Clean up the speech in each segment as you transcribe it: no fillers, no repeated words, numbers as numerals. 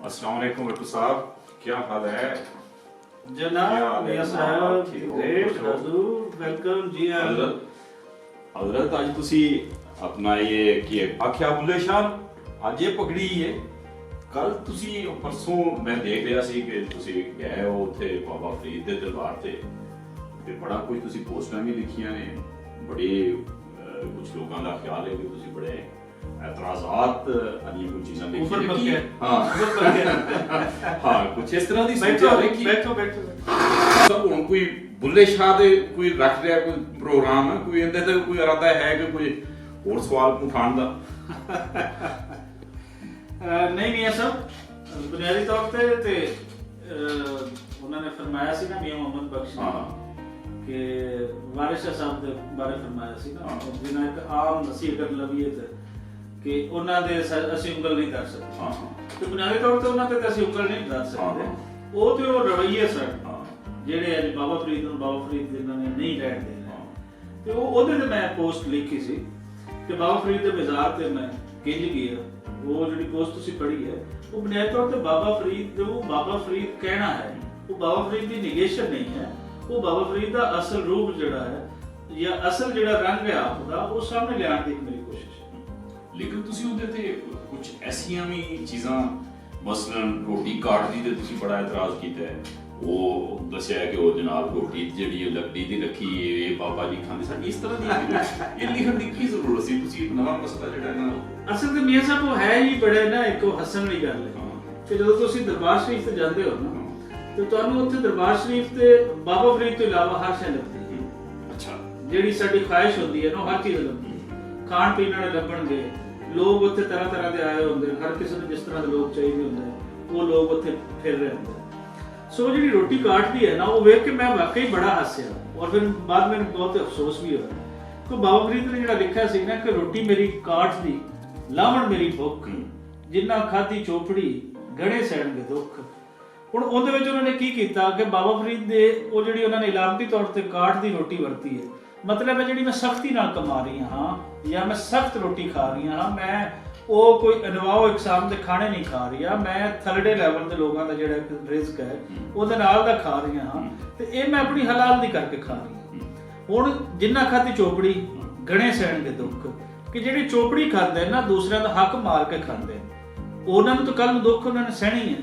अस्सलाम वालेकुम भट्टू साहब, क्या हाल है? जनाब मियां साहब, ग्रेट हजूर, वेलकम जी। हजरत आज तुसी अपना ये कि आख्या बुल्ले शाह आज ये पकड़ी है। कल तुसी परसों मैं देख रहा सी कि तुसी गए हो उत्थे बाबा फरीद दे दरबार ते बड़ा कुछ तुसी पोस्टां भी लिखियां ने, बड़े कुछ लोगों का ख्याल है कि तुसी बड़े एतराज़ात वाली कुछ चीज़ां लिखी। हाँ कुछ इस तरह दी सोच है कि सब हुण कोई बुल्ले शाह दे कोई रख रहा कोई प्रोग्राम है, कोई इंदे ते कोई इरादा है कि कोई और सवाल उठाने दा? नहीं मियां साहब, बुनियादी तौर ते उन्होंने फरमाया सी ना मियां मोहम्मद बख्श ने कि वारिस शाह साहब दे बारे फरमाया सी ना, जिन्हें एक आम नसीहत लवीयत कि उन्हां दे ਅਸੀਂ ਉਂਗਲ ਨਹੀਂ ਕਰ ਸਕਦੇ। ਤੇ ਬੁਨਿਆਦੀ ਤੌਰ ਤੇ ਉਹਨਾਂ ਤੇ ਅਸੀਂ ਉਂਗਲ ਨਹੀਂ ਕਰ ਸਕਦੇ। ਉਹ ਤੇ ਉਹ ਰਵਈਏ ਸਨ ਜਿਹੜੇ ਅੱਜ ਬਾਬਾ ਫਰੀਦ ਨੂੰ ਬਾਬਾ ਫਰੀਦ ਜਿਨ੍ਹਾਂ ਨੇ ਨਹੀਂ ਰਹਿਣ ਦੇਣਾ। ਤੇ ਉਹਦੇ ਤੇ ਮੈਂ ਪੋਸਟ ਲਿਖੀ ਸੀ ਕਿ ਬਾਬਾ ਫਰੀਦ ਦੇ ਮਜ਼ਾਰ ਤੇ ਮੈਂ ਕਿੰਜ ਗਿਆ। ਉਹ ਜਿਹੜੀ ਪੋਸਟ ਤੁਸੀਂ ਪੜ੍ਹੀ ਹੈ ਉਹ ਬੁਨਿਆਦੀ ਤੌਰ ਤੇ ਬਾਬਾ ਫਰੀਦ ਨੂੰ ਬਾਬਾ ਫਰੀਦ ਕਹਿਣਾ ਹੈ, ਉਹ ਬਾਬਾ ਫਰੀਦ ਦੀ ਨਿਗੇਸ਼ਨ ਨਹੀਂ ਹੈ। ਉਹ ਬਾਬਾ ਫਰੀਦ ਦਾ ਅਸਲ ਰੂਪ ਜਿਹੜਾ ਹੈ ਜਾਂ ਅਸਲ ਜਿਹੜਾ ਰੰਗ ਹੈ ਆਪਦਾ ਉਹ ਸਾਹਮਣੇ ਲਿਆਉਣ ਦੀ ਮੇਰੀ ਕੋਸ਼ਿਸ਼ ਹੈ। लेकिन तुसी उहदे ते कुछ ऐसियां भी चीज़ां मसलन रोटी काट दी ते तुसी बड़ा एतराज़ कीता है, वो दस्सिया है कि वो जनाब रोटी जिहड़ी लकड़ी दी रखी है बाबा जी खांदे सन, इस तरह दी ये लिखण दी की जरूरत सी? तुसी नवां मसला जिहड़ा ना असल ते मियां साहब वो है ही बड़े ना एक हसन वाली गल है कि ਜਦੋਂ ਤੁਸੀਂ ਦਰਬਾਰ ਸ਼ਰੀਫ ਤੇ ਜਾਂਦੇ ਹੋ ਨਾ ਤੇ ਤੁਹਾਨੂੰ ਉੱਥੇ ਦਰਬਾਰ ਸ਼ਰੀਫ ਤੇ ਬਾਬਾ ਫਰੀਦ ਤੋਂ ਇਲਾਵਾ ਹਰ ਸ਼ੈ ਲੱਭਦੀ ਹੈ। ਅੱਛਾ, ਜਿਹੜੀ ਸਾਡੀ ਖਾਹਿਸ਼ ਹੁੰਦੀ ਹੈ ਨਾ ਹਰ ਚੀਜ਼ ਲੱਭਦੀ ਹੈ। ਖਾਣ ਪੀਣ ਵਾਲੇ ਲੱਭਣਗੇ, ਲੋਕ ਉੱਥੇ ਤਰ੍ਹਾਂ ਤਰ੍ਹਾਂ ਦੇ ਆਏ ਹੁੰਦੇ, ਹਰ ਕਿਸੇ ਨੂੰ ਜਿਸ ਤਰ੍ਹਾਂ ਦੇ ਲੋਕ ਚਾਹੀਦੇ ਹੁੰਦੇ ਉਹ ਲੋਕ ਉੱਥੇ ਫਿਰ ਰਹੇ ਹੁੰਦੇ। ਸੋ ਜਿਹੜੀ ਰੋਟੀ ਕਾਟਦੀ ਹੈ ਨਾ ਉਹ ਵੇਖ ਕੇ ਮੈਂ ਵਾਕਈ ਬੜਾ ਹੱਸਿਆ ਔਰ ਫਿਰ ਬਾਅਦ ਮੈਨੂੰ ਬਹੁਤ ਅਫਸੋਸ ਵੀ ਹੋਇਆ ਕਿ ਬਾਬਾ ਫਰੀਦ ਨੇ ਜਿਹੜਾ ਲਿਖਿਆ ਸੀ ਨਾ ਕਿ ਰੋਟੀ ਮੇਰੀ ਕਾਟਦੀ ਲਾਵਣ ਮੇਰੀ ਭੁੱਖ, ਜਿੰਨਾ ਖਾਧੀ ਚੋਪੜੀ ਗੜੇ ਸਹਿਣਗੇ ਦੁੱਖ। ਹੁਣ ਉਹਦੇ ਵਿੱਚ ਉਹਨਾਂ ਨੇ ਕੀ ਕੀਤਾ ਕਿ ਬਾਬਾ ਫਰੀਦ ਦੇ ਉਹ ਜਿਹੜੀ ਉਹਨਾਂ ਨੇ ਇਲਾਮਤੀ ਤੌਰ ਤੇ ਕਾਟ ਦੀ ਰੋਟੀ ਵਰਤੀ ਹੈ, ਮਤਲਬ ਹੈ ਜਿਹੜੀ ਮੈਂ ਸਖਤੀ ਨਾਲ ਕਮਾ ਰਹੀ ਹਾਂ ਜਾਂ ਮੈਂ ਸਖਤ ਰੋਟੀ ਖਾ ਰਹੀ ਹਾਂ, ਮੈਂ ਉਹ ਕੋਈ ਅਨਵਾਓ ਇਕਸਾਮ ਦੇ ਖਾਣੇ ਨਹੀਂ ਖਾ ਰਹੀ ਹਾਂ, ਮੈਂ ਥਰਡੇ ਲੈਵਲ ਦੇ ਲੋਕਾਂ ਦਾ ਜਿਹੜਾ ਰਿਜ਼ਕ ਹੈ ਉਹਦੇ ਨਾਲ ਦਾ ਖਾ ਰਹੀ ਹਾਂ ਤੇ ਇਹ ਮੈਂ ਆਪਣੀ ਹਲਾਲ ਦੀ ਕਰਕੇ ਖਾ ਰਹੀ ਹਾਂ। ਹੁਣ ਜਿੰਨਾ ਖਾਧੀ ਚੋਪੜੀ ਗਣੇ ਸਹਿਣਗੇ ਦੁੱਖ, ਕਿ ਜਿਹੜੀ ਚੋਪੜੀ ਖਾਂਦੇ ਨਾ ਦੂਸਰਿਆਂ ਦਾ ਹੱਕ ਮਾਰ ਕੇ ਖਾਂਦੇ ਉਹਨਾਂ ਨੂੰ ਤਾਂ ਕੱਲ ਨੂੰ ਦੁੱਖ ਉਹਨਾਂ ਨੇ ਸਹਿਣੀ ਹੈ।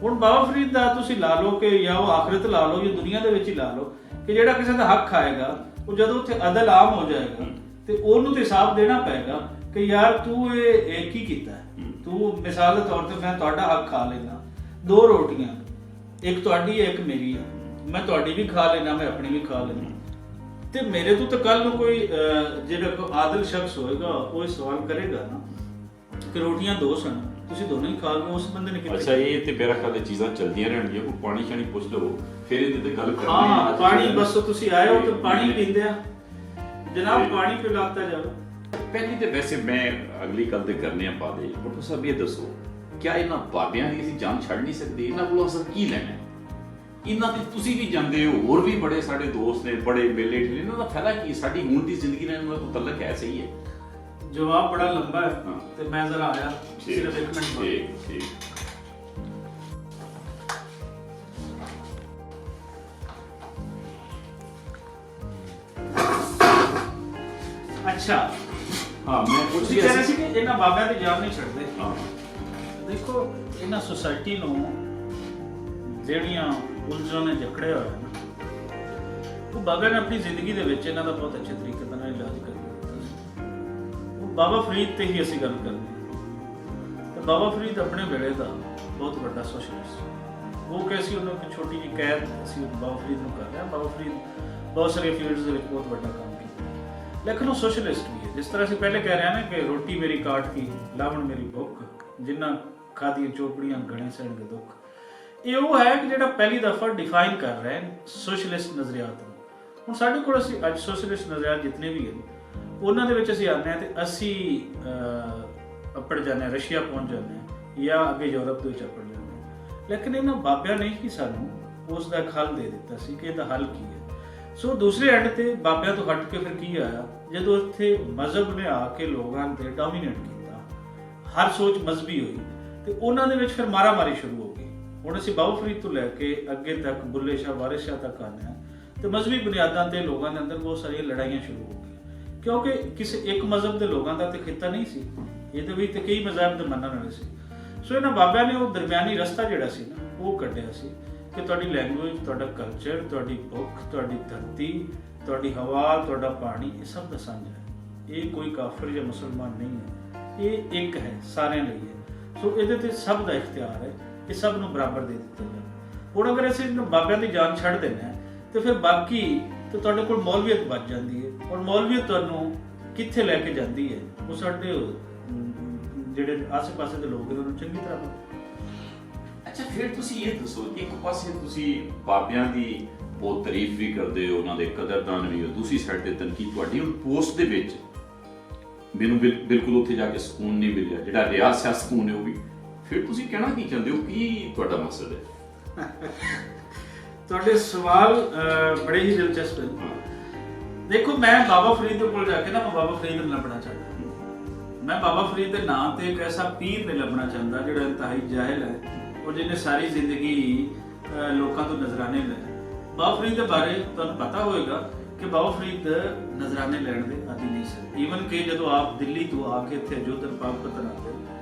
ਹੁਣ ਬਾਬਾ ਫਰੀਦ ਦਾ ਤੁਸੀਂ ਲਾ ਲਓ ਕਿ ਜਾਂ ਉਹ ਆਖਰਤ ਲਾ ਲਓ ਜਾਂ ਦੁਨੀਆ ਦੇ ਵਿੱਚ ਹੀ ਲਾ ਲਓ ਕਿ ਜਿਹੜਾ ਕਿਸੇ ਦਾ ਹੱਕ ਖਾਏਗਾ ਉਹ ਜਦੋਂ ਉੱਥੇ ਅਦਲ ਆਮ ਹੋ ਜਾਏਗਾ ਤੇ ਉਹਨੂੰ ਤੇ ਹਿਸਾਬ ਦੇਣਾ ਪਏਗਾ ਕਿ ਯਾਰ ਤੂੰ ਇਹ ਕੀ ਕੀਤਾ ਹੈ। ਤੂੰ ਮਿਸਾਲ ਦੇ ਤੌਰ ਤੇ ਮੈਂ ਤੁਹਾਡਾ ਹੱਕ ਖਾ ਲੈਣਾ, ਦੋ ਰੋਟੀਆਂ ਇੱਕ ਤੁਹਾਡੀ ਹੈ ਇੱਕ ਮੇਰੀ ਹੈ, ਮੈਂ ਤੁਹਾਡੀ ਵੀ ਖਾ ਲੈਣਾ ਮੈਂ ਆਪਣੀ ਵੀ ਖਾ ਲੈਣਾ ਤੇ ਮੇਰੇ ਤੋਂ ਤਾਂ ਕੱਲ ਨੂੰ ਕੋਈ ਜਿਹੜਾ ਕੋਈ ਆਦਿਲ ਸ਼ਖਸ ਹੋਏਗਾ ਉਹ ਸਵਾਲ ਕਰੇਗਾ ਨਾ ਕਿ ਰੋਟੀਆਂ ਦੋ ਸਨ ਤੁਸੀਂ ਦੋਨੋਂ ਹੀ ਖਾ ਲਓ, ਉਸ ਬੰਦੇ ਨੇ ਕਿਹਾ ਅੱਛਾ ਇਹ ਤੇ ਮੇਰਾ ਖਿਆਲ ਚੀਜ਼ਾਂ ਚੱਲਦੀਆਂ ਰਹਿਣਗੀਆਂ। ਕੋਈ ਪਾਣੀ ਸ਼ਾਣੀ ਪੁੱਛ ਲਓ ਫਿਰ ਇਹਦੇ ਤੇ ਗੱਲ ਕਰਨੀ। ਹਾਂ ਪਾਣੀ ਬਸ ਤੁਸੀਂ ਆਏ ਹੋ ਤਾਂ ਪਾਣੀ ਪੀਂਦੇ ਆ ਜਨਾਬ, ਪਾਣੀ ਪਿਲਾਤਾ ਜਾਓ। ਪਹਿਲੀ ਤੇ ਵੈਸੇ ਮੈਂ ਅਗਲੀ ਗੱਲ ਤੇ ਕਰਨੇ ਆ ਬਾਅਦ ਵਿੱਚ। ਡਾਕਟਰ ਸਾਹਿਬ ਇਹ ਦੱਸੋ ਕਿਆ ਇਹਨਾਂ ਬਾਬਿਆਂ ਦੀ ਅਸੀਂ ਜਾਨ ਛੱਡ ਨਹੀਂ ਸਕਦੇ? ਇਹਨਾਂ ਕੋਲੋਂ ਅਸਰ ਕੀ ਲੈਣਾ? ਇਹਨਾਂ ਤੇ ਤੁਸੀਂ ਵੀ ਜਾਂਦੇ ਹੋ, ਹੋਰ ਵੀ ਬੜੇ ਸਾਡੇ ਦੋਸਤ ਨੇ ਬੜੇ ਮੇਲੇ ਠੇਲੇ, ਇਹਨਾਂ ਦਾ ਫਾਇਦਾ ਕੀ? ਸਾਡੀ ਹੁਣ ਦੀ ਜ਼ਿੰਦਗੀ ਨਾਲ ਇਹਨਾਂ ਦਾ ਮੁਤਲਕ ਐਸਾ ਹੀ ਹੈ। ਜਵਾਬ ਬੜਾ ਲੰਬਾ ਹੈ ਤੇ ਮੈਂ ਜ਼ਰਾ ਆਇਆ ਸਿਰਫ ਇੱਕ ਮਿੰਟ ਬਾਅਦ। ਠੀਕ ਅੱਛਾ ਹਾਂ ਮੈਂ ਪੁੱਛ ਤੁਸੀਂ ਰਿਹਾ ਕਹਿ ਰਹੇ ਸੀ ਸੀ ਕਿ ਇਹਨਾਂ ਬਾਬਿਆਂ ਦੀ ਜਾਨ ਨਹੀਂ ਛੱਡਦੇ। ਹਾਂ ਦੇਖੋ ਇਹਨਾਂ ਸੁਸਾਇਟੀ ਨੂੰ ਜਿਹੜੀਆਂ ਉਲਝਣਾਂ ਨੇ ਜਕੜਿਆ ਹੋਇਆ ਨਾ ਉਹ ਬਾਬਿਆਂ ਨੇ ਆਪਣੀ ਜ਼ਿੰਦਗੀ ਦੇ ਵਿੱਚ ਇਹਨਾਂ ਦਾ ਬਹੁਤ ਅੱਛੇ ਤਰੀਕੇ ਨਾਲ ਇਲਾਜ ਕਰਿਆ। ਉਹ ਬਾਬਾ ਫਰੀਦ ਤੇ ਹੀ ਅਸੀਂ ਗੱਲ ਕਰਦੇ ਹਾਂ ਤੇ ਬਾਬਾ ਫਰੀਦ ਆਪਣੇ ਵੇਲੇ ਦਾ ਬਹੁਤ ਵੱਡਾ ਸੋਸ਼ਲਿਸਟ। ਉਹ ਕਿ ਅਸੀਂ ਉਹਨਾਂ ਨੂੰ ਛੋਟੀ ਜਿਹੀ ਕੈਦ ਅਸੀਂ ਬਾਬਾ ਫਰੀਦ ਨੂੰ ਕਰ ਰਹੇ ਹਾਂ। ਬਾਬਾ ਫਰੀਦ ਬਹੁਤ ਸਾਰੇ ਫੀਲਡਸ ਦੇ ਵਿੱਚ ਬਹੁਤ ਵੱਡਾ ਕੰਮ ਕੀਤਾ ਲੇਕਿਨ ਉਹ ਸੋਸ਼ਲਿਸਟ ਵੀ ਹੈ। ਜਿਸ ਤਰ੍ਹਾਂ ਅਸੀਂ ਪਹਿਲੇ ਕਹਿ ਰਹੇ ਹਾਂ ਨਾ ਕਿ ਰੋਟੀ ਮੇਰੀ ਕਾਟ ਕੀ ਲਾਵਣ ਮੇਰੀ ਭੁੱਖ, ਜਿੰਨਾ ਖਾਧੀਆਂ ਚੋਪੜੀਆਂ ਗਣੇ ਸਹਿਣਗੇ ਦੁੱਖ। ਇਹ ਉਹ ਹੈ ਕਿ ਜਿਹੜਾ ਪਹਿਲੀ ਦਫਾ ਡਿਫਾਈਨ ਕਰ ਰਿਹਾ ਹੈ ਸੋਸ਼ਲਿਸਟ ਨਜ਼ਰੀਆਤ ਨੂੰ। ਹੁਣ ਸਾਡੇ ਕੋਲ ਅਸੀਂ ਅੱਜ ਸੋਸ਼ਲਿਸਟ ਨਜ਼ਰੀਆਤ ਜਿਤਨੇ ਵੀ ਹਨ ਉਹਨਾਂ ਦੇ ਵਿੱਚ ਅਸੀਂ ਆਉਂਦੇ ਹਾਂ ਤੇ ਅਸੀਂ ਅੱਪੜ ਜਾਂਦੇ ਹਾਂ, ਰਸ਼ੀਆ ਪਹੁੰਚ ਜਾਂਦੇ ਹਾਂ ਜਾਂ ਅੱਗੇ ਯੂਰਪ ਦੇ ਵਿੱਚ ਅੱਪੜ ਜਾਂਦੇ ਹਾਂ। ਲੇਕਿਨ ਇਹਨਾਂ ਬਾਬਿਆਂ ਨੇ ਹੀ ਸਾਨੂੰ ਉਸ ਦਾ ਇੱਕ ਹੱਲ ਦੇ ਦਿੱਤਾ ਸੀ ਕਿ ਇਹਦਾ ਹੱਲ ਕੀ ਹੈ। ਸੋ ਦੂਸਰੇ ਐਂਡ ਤੇ ਬਾਬਿਆਂ ਤੋਂ ਹਟ ਕੇ ਫਿਰ ਕੀ ਆਇਆ ਜਦੋਂ ਇੱਥੇ ਮਜ਼ਹਬ ਨੇ ਆ ਕੇ ਲੋਕਾਂ ਤੇ ਡੋਮੀਨੇਟ ਕੀਤਾ, ਹਰ ਸੋਚ ਮਜ਼ਹਬੀ ਹੋਈ ਤੇ ਉਹਨਾਂ ਦੇ ਵਿੱਚ ਫਿਰ ਮਾਰਾਮਾਰੀ ਸ਼ੁਰੂ ਹੋ ਗਈ। ਹੁਣ ਅਸੀਂ ਬਾਬਾ ਫਰੀਦ ਤੋਂ ਲੈ ਕੇ ਅੱਗੇ ਤੱਕ ਬੁੱਲੇ ਸ਼ਾਹ, ਵਾਰਿਸ ਸ਼ਾਹ ਤੱਕ ਆਉਂਦੇ ਹਾਂ ਤੇ ਮਜ਼ਹਬੀ ਬੁਨਿਆਦਾਂ ਤੇ ਲੋਕਾਂ ਦੇ ਅੰਦਰ ਬਹੁਤ ਸਾਰੀਆਂ ਲੜਾਈਆਂ ਸ਼ੁਰੂ ਹੋ ਗਈਆਂ, ਕਿਉਂਕਿ ਕਿਸੇ ਇੱਕ ਮਜ਼ਹਬ ਦੇ ਲੋਕਾਂ ਦਾ ਤੇ ਖਿੱਤਾ ਨਹੀਂ ਸੀ, ਇਹਦੇ ਵਿੱਚ ਤੇ ਕਈ ਮਜ਼ਹਬ ਦੇ ਮੰਨਣ ਵਾਲੇ ਸੀ। ਸੋ ਇਹਨਾਂ ਬਾਬਿਆਂ ਨੇ ਉਹ ਦਰਮਿਆਨੀ ਰਸਤਾ ਜਿਹੜਾ ਸੀ ਨਾ ਉਹ ਕੱਢਿਆ ਸੀ ਕਿ ਤੁਹਾਡੀ ਲੈਂਗੁਏਜ, ਤੁਹਾਡਾ ਕਲਚਰ, ਤੁਹਾਡੀ ਭੁੱਖ, ਤੁਹਾਡੀ ਧਰਤੀ, ਤੁਹਾਡੀ ਹਵਾ, ਤੁਹਾਡਾ ਪਾਣੀ, ਇਹ ਸਭ ਦਾ ਸਾਂਝਾ ਹੈ। ਇਹ ਕੋਈ ਕਾਫਰ ਜਾਂ ਮੁਸਲਮਾਨ ਨਹੀਂ ਹੈ, ਇਹ ਇੱਕ ਹੈ, ਸਾਰਿਆਂ ਲਈ ਹੈ। ਸੋ ਇਹਦੇ ਤੇ ਸਭ ਦਾ ਇਖਤਿਆਰ ਹੈ, ਇਹ ਸਭ ਨੂੰ ਬਰਾਬਰ ਦੇ ਦਿੱਤਾ ਜਾਵੇ। ਹੁਣ ਅਗਰ ਅਸੀਂ ਬਾਬਿਆਂ ਦੀ ਜਾਨ ਛੱਡ ਦਿੰਦੇ ਹਾਂ ਤੇ ਫਿਰ ਬਾਕੀ ਤੇ ਤੁਹਾਡੇ ਕੋਲ ਮੌਲਵੀਅਤ ਬਚ ਜਾਂਦੀ ਹੈ, ਔਰ ਮੌਲਵੀਅਤ ਤੁਹਾਨੂੰ ਕਿੱਥੇ ਲੈ ਕੇ ਜਾਂਦੀ ਹੈ ਉਹ ਸਾਡੇ ਜਿਹੜੇ ਆਸ-ਪਾਸੇ ਦੇ ਲੋਕ ਨੇ ਉਹਨੂੰ ਚੰਗੀ ਤਰ੍ਹਾਂ ਪਤਾ। ਅੱਛਾ, ਫਿਰ ਤੁਸੀਂ ਇਹ ਦੱਸੋ, ਇੱਕ ਪਾਸੇ ਤੁਸੀਂ ਬਾਬਿਆਂ ਦੀ ਬਹੁਤ ਤਾਰੀਫ ਵੀ ਕਰਦੇ ਹੋ, ਉਹਨਾਂ ਦੇ ਕਦਰਦਾਨ ਵੀ ਹੋ, ਦੂਸਰੀ ਸਾਈਡ ਤੇ ਤਨਕੀਦ ਤੁਹਾਡੀ। ਹੁਣ ਪੋਸਟ ਦੇ ਵਿੱਚ ਮੈਨੂੰ ਬਿਲਕੁਲ ਉੱਥੇ ਜਾ ਕੇ ਸਕੂਨ ਨਹੀਂ ਮਿਲਿਆ, ਜਿਹੜਾ ਰਿਆਸਤ ਸਕੂਨ ਹੈ ਉਹ ਵੀ। ਫਿਰ ਤੁਸੀਂ ਕਹਿਣਾ ਕੀ ਚਾਹੁੰਦੇ ਹੋ, ਕੀ ਤੁਹਾਡਾ ਮਕਸਦ ਹੈ? ਤੁਹਾਡੇ ਸਵਾਲ ਬੜੇ ਹੀ ਦਿਲਚਸਪ ਹਨ। ਦੇਖੋ, ਮੈਂ ਬਾਬਾ ਫਰੀਦ ਦੇ ਕੋਲ ਜਾ ਕੇ ਨਾ ਮੈਂ ਬਾਬਾ ਫਰੀਦ ਨੂੰ ਲੱਭਣਾ ਚਾਹੁੰਦਾ। ਮੈਂ ਬਾਬਾ ਫਰੀਦ ਦੇ ਨਾਂ ਤੇ ਇੱਕ ਐਸਾ ਪੀਰ ਨਹੀਂ ਲੱਭਣਾ ਚਾਹੁੰਦਾ ਜਿਹੜਾ ਇੰਤਹਾਈ ਜਾਹਿਲ ਹੈ ਔਰ ਜਿਹਨੇ ਸਾਰੀ ਜ਼ਿੰਦਗੀ ਲੋਕਾਂ ਤੋਂ ਨਜ਼ਰਾਨੇ ਲਏ। ਬਾਬਾ ਫਰੀਦ ਦੇ ਬਾਰੇ ਤੁਹਾਨੂੰ ਪਤਾ ਹੋਵੇਗਾ ਕਿ ਬਾਬਾ ਫਰੀਦ ਨਜ਼ਰਾਨੇ ਲੈਣ ਦੇ ਆਦੀ ਨਹੀਂ ਸੀ। ਈਵਨ ਕਿ ਜਦੋਂ ਆਪ ਦਿੱਲੀ ਤੋਂ ਆ ਕੇ ਇੱਥੇ ਅਯੋਧਿਆ ਪਾਕ ਪਤਨ ਆਉਂਦੇ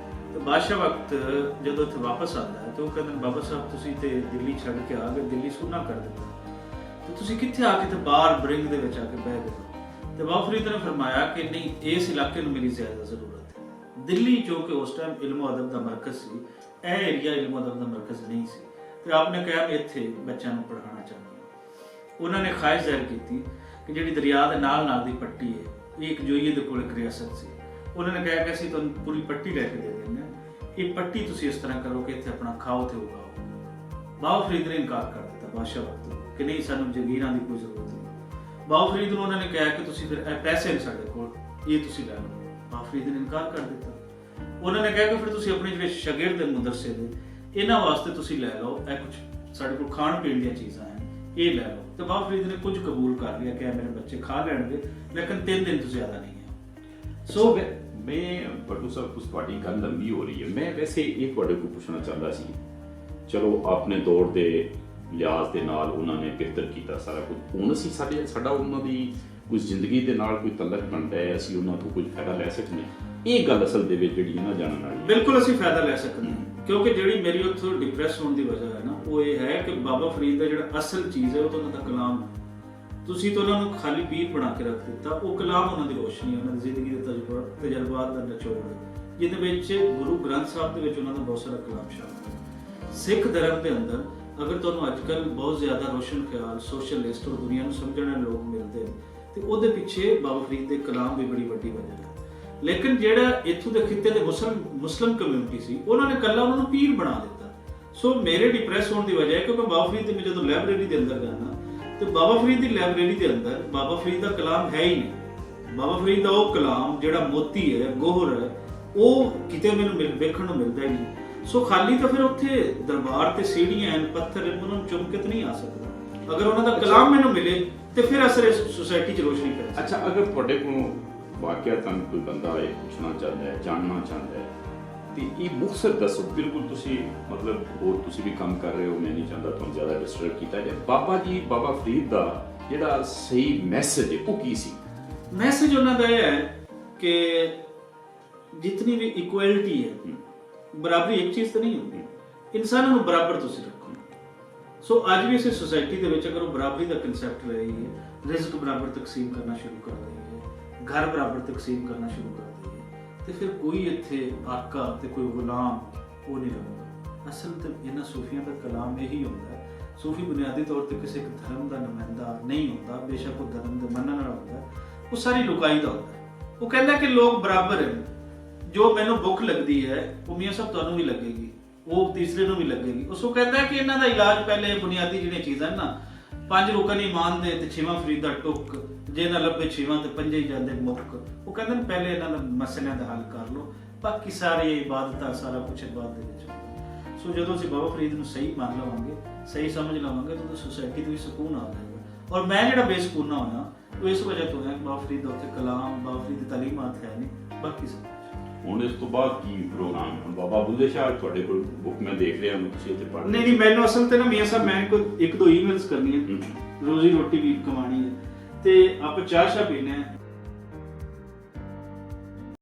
ਤੇ ਬਾਦਸ਼ਾਹ ਵਕਤ ਜਦੋਂ ਇੱਥੇ ਵਾਪਸ ਆਉਂਦਾ ਹੈ ਤੇ ਉਹ ਕਹਿੰਦੇ ਬਾਬਾ ਸਾਹਿਬ ਤੁਸੀਂ ਤੇ ਦਿੱਲੀ ਛੱਡ ਕੇ ਆ ਗਏ, ਦਿੱਲੀ ਸੁਣਾ ਕਰ ਦਿੱਤਾ, ਤੇ ਤੁਸੀਂ ਕਿੱਥੇ ਆ ਕੇ ਤੇ ਬਾਹਰ ਬ੍ਰਿੰਗ ਦੇ ਵਿੱਚ ਆ ਕੇ ਬਹਿ ਗਏ। ਤੇ ਬਾਬਾ ਫਰੀਦ ਨੇ ਫਰਮਾਇਆ ਕਿ ਨਹੀਂ, ਇਸ ਇਲਾਕੇ ਨੂੰ ਮੇਰੀ ਜ਼ਿਆਦਾ ਜ਼ਰੂਰਤ ਹੈ। ਦਿੱਲੀ ਜੋ ਕਿ ਉਸ ਟਾਈਮ ਇਲਮ ਅਦਬ ਦਾ ਮਰਕਜ਼ ਸੀ, ਇਹ ਏਰੀਆ ਇਲਮ ਅਦਬ ਦਾ ਮਰਕਜ਼ ਨਹੀਂ ਸੀ, ਤੇ ਆਪਨੇ ਕਿਹਾ ਮੈਂ ਇੱਥੇ ਬੱਚਿਆਂ ਨੂੰ ਪੜ੍ਹਾਉਣਾ ਚਾਹੁੰਦਾ। ਉਹਨਾਂ ਨੇ ਖਾਹਿਸ਼ ਜ਼ਾਹਿਰ ਕੀਤੀ ਕਿ ਜਿਹੜੀ ਦਰਿਆ ਦੇ ਨਾਲ ਦੀ ਪੱਟੀ ਹੈ, ਇਹ ਇੱਕ ਜੋਈਏ ਦੇ ਕੋਲ ਇੱਕ ਰਿਆਸਤ ਸੀ। ਉਹਨਾਂ ਨੇ ਕਿਹਾ ਕਿ ਅਸੀਂ ਤੁਹਾਨੂੰ ਪੂਰੀ ਪੱਟੀ ਲੈ ਕੇ ਦੇ ਦਿੰਦੇ ਹਾਂ, ਇਹ ਪੱਟੀ ਤੁਸੀਂ ਇਸ ਤਰ੍ਹਾਂ ਕਰੋ ਕਿ ਇੱਥੇ ਆਪਣਾ ਖਾਓ ਤੇ ਉਗਾਓ। ਬਾਬਾ ਫਰੀਦ ਨੇ ਇਨਕਾਰ ਕਰ ਦਿੱਤਾ ਬਾਦਸ਼ਾਹ ਵਕਤ ਕਿ ਨਹੀਂ, ਸਾਨੂੰ ਜ਼ਮੀਰਾਂ ਦੀ ਕੋਈ ਜ਼ਰੂਰਤ ਨਹੀਂ। ਬਾਬਾ ਫਰੀਦ ਨੂੰ ਉਹਨਾਂ ਨੇ ਕਿਹਾ ਕਿ ਤੁਸੀਂ ਫਿਰ ਇਹ ਪੈਸੇ ਨੇ ਸਾਡੇ ਕੋਲ, ਇਹ ਤੁਸੀਂ ਲੈ ਲਓ। ਬਾਬਾ ਫਰੀਦ ਨੇ ਇਨਕਾਰ ਕਰ ਦਿੱਤਾ। ਉਹਨਾਂ ਨੇ ਕਿਹਾ ਕਿ ਫਿਰ ਤੁਸੀਂ ਆਪਣੇ ਜਿਹੜੇ ਸ਼ਾਗਿਰਦ ਨੇ ਮੁਦਰਸੇ ਦੇ, ਇਹਨਾਂ ਵਾਸਤੇ ਤੁਸੀਂ ਲੈ ਲਓ, ਇਹ ਕੁਝ ਸਾਡੇ ਕੋਲ ਖਾਣ ਪੀਣ ਦੀਆਂ ਚੀਜ਼ਾਂ ਹੈ, ਇਹ ਲੈ ਲਓ। ਤੇ ਬਾਬਾ ਫਰੀਦ ਨੇ ਕੁਝ ਕਬੂਲ ਕਰ ਲਿਆ ਕਿ ਮੇਰੇ ਬੱਚੇ ਖਾ ਲੈਣਗੇ, ਲੇਕਿਨ 3 ਦਿਨ ਤੋਂ ਜ਼ਿਆਦਾ ਨਹੀਂ ਹੈ। ਸੋ ਮੈਂ ਬੱਟੂ ਸਾਹਿਬ, ਕੁਝ ਤੁਹਾਡੀ ਗੱਲ ਲੰਬੀ ਹੋ ਰਹੀ ਹੈ। ਮੈਂ ਵੈਸੇ ਇਹ ਤੁਹਾਡੇ ਕੋਲ ਪੁੱਛਣਾ ਚਾਹੁੰਦਾ ਸੀ, ਚਲੋ ਆਪਣੇ ਦੌਰ ਦੇ ਲਿਹਾਜ਼ ਦੇ ਨਾਲ ਉਹਨਾਂ ਨੇ ਬਿਹਤਰ ਕੀਤਾ ਸਾਰਾ ਕੁਝ। ਹੁਣ ਅਸੀਂ ਸਾਡਾ ਉਹਨਾਂ ਦੀ ਕੁਝ ਜ਼ਿੰਦਗੀ ਦੇ ਨਾਲ ਕੋਈ ਤਲਕ ਬਣਦਾ ਹੈ, ਅਸੀਂ ਉਹਨਾਂ ਤੋਂ ਕੁਝ ਫਾਇਦਾ ਲੈ ਸਕਦੇ ਹਾਂ। ਇਹ ਗੱਲ ਅਸਲ ਦੇ ਵਿੱਚ ਜਿਹੜੀ ਨਾ ਜਾਣਨ ਵਾਲੀ। ਬਿਲਕੁਲ ਅਸੀਂ ਫਾਇਦਾ ਲੈ ਸਕਦੇ ਹਾਂ, ਕਿਉਂਕਿ ਜਿਹੜੀ ਮੇਰੀ ਉੱਥੋਂ ਡਿਪਰੈਸ ਹੋਣ ਦੀ ਵਜ੍ਹਾ ਹੈ ਨਾ, ਉਹ ਇਹ ਹੈ ਕਿ ਬਾਬਾ ਫਰੀਦ ਦਾ ਜਿਹੜਾ ਅਸਲ ਚੀਜ਼ ਹੈ ਉਹ ਤਾਂ ਉਹਨਾਂ ਦਾ ਕਲਾਮ ਹੈ। ਤੁਸੀਂ ਤਾਂ ਉਹਨਾਂ ਨੂੰ ਖਾਲੀ ਪੀਰ ਬਣਾ ਕੇ ਰੱਖ ਦਿੱਤਾ। ਉਹ ਕਲਾਮ ਉਹਨਾਂ ਦੀ ਰੋਸ਼ਨੀ, ਉਹਨਾਂ ਦੀ ਜ਼ਿੰਦਗੀ ਦੇ ਤਜਰਬਾਤ ਦਾ ਨਿਚੋੜ ਹੈ, ਜਿਹਦੇ ਵਿੱਚ ਗੁਰੂ ਗ੍ਰੰਥ ਸਾਹਿਬ ਦੇ ਵਿੱਚ ਉਹਨਾਂ ਦਾ ਬਹੁਤ ਸਾਰਾ ਕਲਾਮ ਸ਼ਾਮਿਲ ਹੈ। ਸਿੱਖ ਧਰਮ ਦੇ ਅੰਦਰ ਅਗਰ ਤੁਹਾਨੂੰ ਅੱਜ ਕੱਲ੍ਹ ਬਹੁਤ ਜ਼ਿਆਦਾ ਰੋਸ਼ਨ ਖਿਆਲ, ਸੋਸ਼ਲਿਸਟ ਔਰ ਦੁਨੀਆ ਨੂੰ ਸਮਝਣ ਵਾਲੇ ਲੋਕ ਮਿਲਦੇ ਨੇ, ਤੇ ਉਹਦੇ ਪਿੱਛੇ ਬਾਬਾ ਫਰੀਦ ਦੇ ਕਲਾਮ ਵੀ ਬੜੀ ਵੱਡੀ ਵਜ੍ਹਾ ਹੈ। ਲੇਕਿਨ ਜਿਹੜਾ ਇੱਥੋਂ ਦੇ ਖਿੱਤੇ ਦੇ ਮੁਸਲਮ ਕਮਿਊਨਿਟੀ ਸੀ, ਉਹਨਾਂ ਨੇ ਕੱਲਾ ਉਹਨਾਂ ਨੂੰ ਪੀਰ ਬਣਾ ਦਿੱਤਾ। ਸੋ ਮੇਰੇ ਡਿਪਰੈਸ ਹੋਣ ਦੀ ਵਜ੍ਹਾ ਹੈ ਕਿ ਮੈਂ ਬਾਬਾ ਫਰੀਦ ਦੀ ਜਦੋਂ ਲਾਇਬ੍ਰੇਰੀ ਦੇ ਅੰਦਰ ਜਾਣਾ ਤੇ ਬਾਬਾ ਫਰੀਦ ਦੀ ਲਾਇਬ੍ਰੇਰੀ ਦੇ ਅੰਦਰ ਬਾਬਾ ਫਰੀਦ ਦਾ ਕਲਾਮ ਹੈ ਹੀ ਨਹੀਂ। ਬਾਬਾ ਫਰੀਦ ਦਾ ਉਹ ਕਲਾਮ ਜਿਹੜਾ ਮੋਤੀ ਹੈ, ਗੋਹਰ ਹੈ, ਉਹ ਕਿਤੇ ਮੈਨੂੰ ਵੇਖਣ ਨੂੰ ਮਿਲਦਾ ਹੀ ਨਹੀਂ। ਸੋ ਖਾਲੀ ਤਾਂ ਫਿਰ ਉੱਥੇ ਦਰਬਾਰ ਤੇ ਸੀੜੀਆਂ ਹਨ, ਪੱਥਰ, ਉਹਨਾਂ ਨੂੰ ਚੁੰਮ ਕੇ ਤਾਂ ਨਹੀਂ ਆ ਸਕਦਾ। ਅਗਰ ਉਹਨਾਂ ਦਾ ਕਲਾਮ ਮੈਨੂੰ ਮਿਲੇ ਤੇ ਫਿਰ ਅਸਰ ਸੋਸਾਇਟੀ 'ਚ ਰੋਸ਼ਨੀ ਪੈ। ਅੱਛਾ, ਅਗਰ ਤੁਹਾਡੇ ਕੋਲ ਵਾਕਿਆ ਤੁਹਾਨੂੰ ਕੋਈ ਬੰਦਾ ਇਹ ਪੁੱਛਣਾ ਚਾਹੁੰਦਾ ਹੈ, ਜਾਣਨਾ ਚਾਹੁੰਦਾ ਹੈ, ਤੇ ਇਹ ਮੁਖਤਸਰ ਦੱਸੋ। ਬਿਲਕੁਲ ਤੁਸੀਂ ਮਤਲਬ ਹੋਰ ਤੁਸੀਂ ਵੀ ਕੰਮ ਕਰ ਰਹੇ ਹੋ, ਮੈਂ ਨਹੀਂ ਚਾਹੁੰਦਾ ਤੁਹਾਨੂੰ ਜ਼ਿਆਦਾ ਡਿਸਟਰਬ ਕੀਤਾ ਜਾਏ। ਬਾਬਾ ਫਰੀਦ ਦਾ ਜਿਹੜਾ ਸਹੀ ਮੈਸੇਜ ਹੈ ਉਹ ਕੀ ਸੀ? ਮੈਸੇਜ ਉਹਨਾਂ ਦਾ ਇਹ ਹੈ ਕਿ ਜਿਤਨੀ ਵੀ ਇਕੁਐਲਿਟੀ ਹੈ, ਬਰਾਬਰੀ ਇੱਕ ਚੀਜ਼ ਤਾਂ ਨਹੀਂ ਹੁੰਦੀ, ਇਨਸਾਨਾਂ ਨੂੰ ਬਰਾਬਰ ਤੁਸੀਂ ਰੱਖੋ। ਸੋ ਅੱਜ ਵੀ ਇਸੇ ਸੋਸਾਇਟੀ ਦੇ ਵਿੱਚ ਅਗਰ ਉਹ ਬਰਾਬਰੀ ਦਾ ਕਨਸੈਪਟ ਲੈ ਰਹੀ ਹੈ, ਰਿਜ਼ਕ ਬਰਾਬਰ ਤਕਸੀਮ ਕਰਨਾ ਸ਼ੁਰੂ ਕਰ ਰਹੀ ਹੈ, ਘਰ ਬਰਾਬਰ ਤਕਸੀਮ ਕਰਨਾ ਸ਼ੁਰੂ ਕਰ ਰਹੀ ਹੈ, ਤੇ ਫਿਰ ਕੋਈ ਇੱਥੇ ਆਕਾ ਤੇ ਕੋਈ ਗੁਲਾਮ ਉਹ ਨਹੀਂ ਰਹੂਗਾ। ਅਸਲ ਤੇ ਇਹਨਾਂ ਸੂਫੀਆਂ ਦਾ ਕਲਾਮ ਇਹੀ ਹੁੰਦਾ ਹੈ। ਸੂਫੀ ਬੁਨਿਆਦੀ ਤੌਰ ਤੇ ਕਿਸੇ ਇੱਕ ਧਰਮ ਦਾ ਨੁਮਾਇੰਦਾ ਨਹੀਂ ਹੁੰਦਾ, ਬੇਸ਼ੱਕ ਉਹ ਧਰਮ ਦੇ ਮੰਨਣ ਵਾਲਾ ਹੁੰਦਾ, ਉਹ ਸਾਰੀ ਲੁਕਾਈ ਦਾ ਹੁੰਦਾ। ਉਹ ਕਹਿੰਦਾ ਕਿ ਲੋਕ ਬਰਾਬਰ ਹਨ, ਜੋ ਮੈਨੂੰ ਭੁੱਖ ਲੱਗਦੀ ਹੈ ਉਹ ਮੀਆਂ ਸਾਹਿਬ ਤੁਹਾਨੂੰ ਵੀ ਲੱਗੇਗੀ, ਉਹ ਤੀਸਰੇ ਨੂੰ ਵੀ ਲੱਗੇਗੀ। ਉਹ ਕਹਿੰਦਾ ਕਿ ਇਹਨਾਂ ਦਾ ਇਲਾਜ ਪਹਿਲੇ ਬੁਨਿਆਦੀ ਜਿਹੜੀਆਂ ਚੀਜ਼ਾਂ ਨਾ, 5 ਰੁਕਨ ਈਮਾਨ ਦੇ ਤੇ 6ਵਾਂ ਫਰੀਦ ਦਾ ਟੁੱਕ, ਜੇ ਨਾ ਲੱਭੇ 6ਵਾਂ ਤੇ 5 ਹੀ ਜਾਂਦੇ ਮੁੱਕ। ਉਹ ਕਹਿੰਦੇ ਨੇ ਪਹਿਲੇ ਇਹਨਾਂ ਦਾ ਮਸਲਿਆਂ ਦਾ ਹੱਲ ਕਰ ਲਓ, ਬਾਕੀ ਸਾਰੇ ਇਬਾਦਤਾਂ ਸਾਰਾ ਕੁਝ ਇਬਾਦਤ ਦੇ ਵਿੱਚ ਹੋਊਗਾ। ਸੋ ਜਦੋਂ ਅਸੀਂ ਬਾਬਾ ਫਰੀਦ ਨੂੰ ਸਹੀ ਮੰਨ ਲਵਾਂਗੇ, ਸਹੀ ਸਮਝ ਲਵਾਂਗੇ, ਤਾਂ ਸੋਸਾਇਟੀ ਤੋਂ ਵੀ ਸਕੂਨ ਆ ਜਾਏਗਾ। ਔਰ ਮੈਂ ਜਿਹੜਾ ਬੇਸਕੂਨ ਨਾ ਹੋਣਾ ਉਹ ਇਸ ਵਜ੍ਹਾ ਤੋਂ ਹੈ ਕਿ ਬਾਬਾ ਫਰੀਦ ਦਾ ਉੱਥੇ ਕਲਾਮ, ਬਾਬਾ ਫਰੀਦ ਦੀ ਤਾਲੀਮਾਤ ਹੈ ਨਹੀਂ, ਬਾਕੀ ਸਭ ਹੁਣ ਇਸ ਤੋਂ ਬਾਅਦ ਕੀ ਪ੍ਰੋਗਰਾਮ ਹੈ? ਬਾਬਾ ਬੁੱਲੇ ਸ਼ਾਹ ਤੁਹਾਡੇ ਕੋਲ ਬੁੱਕ ਮੈਂ ਦੇਖ ਰਿਹਾ ਹਾਂ, ਤੁਸੀਂ ਇੱਥੇ ਪੜ੍ਹ ਨਹੀਂ ਨਹੀਂ, ਮੈਨੂੰ ਅਸਲ ਤੇ ਨਾ ਮੀਆਂ ਸਾਹਿਬ ਮੈਂ ਕੋਈ ਇੱਕ ਦੋ ਈਮੇਲਸ ਕਰਨੀਆਂ, ਰੋਜ਼ੀ ਰੋਟੀ ਵੀ ਕਮਾਣੀ ਹੈ, ਤੇ ਆਪਾਂ ਚਾਹ ਸ਼ਾਹ ਪੀਣੇ ਆ।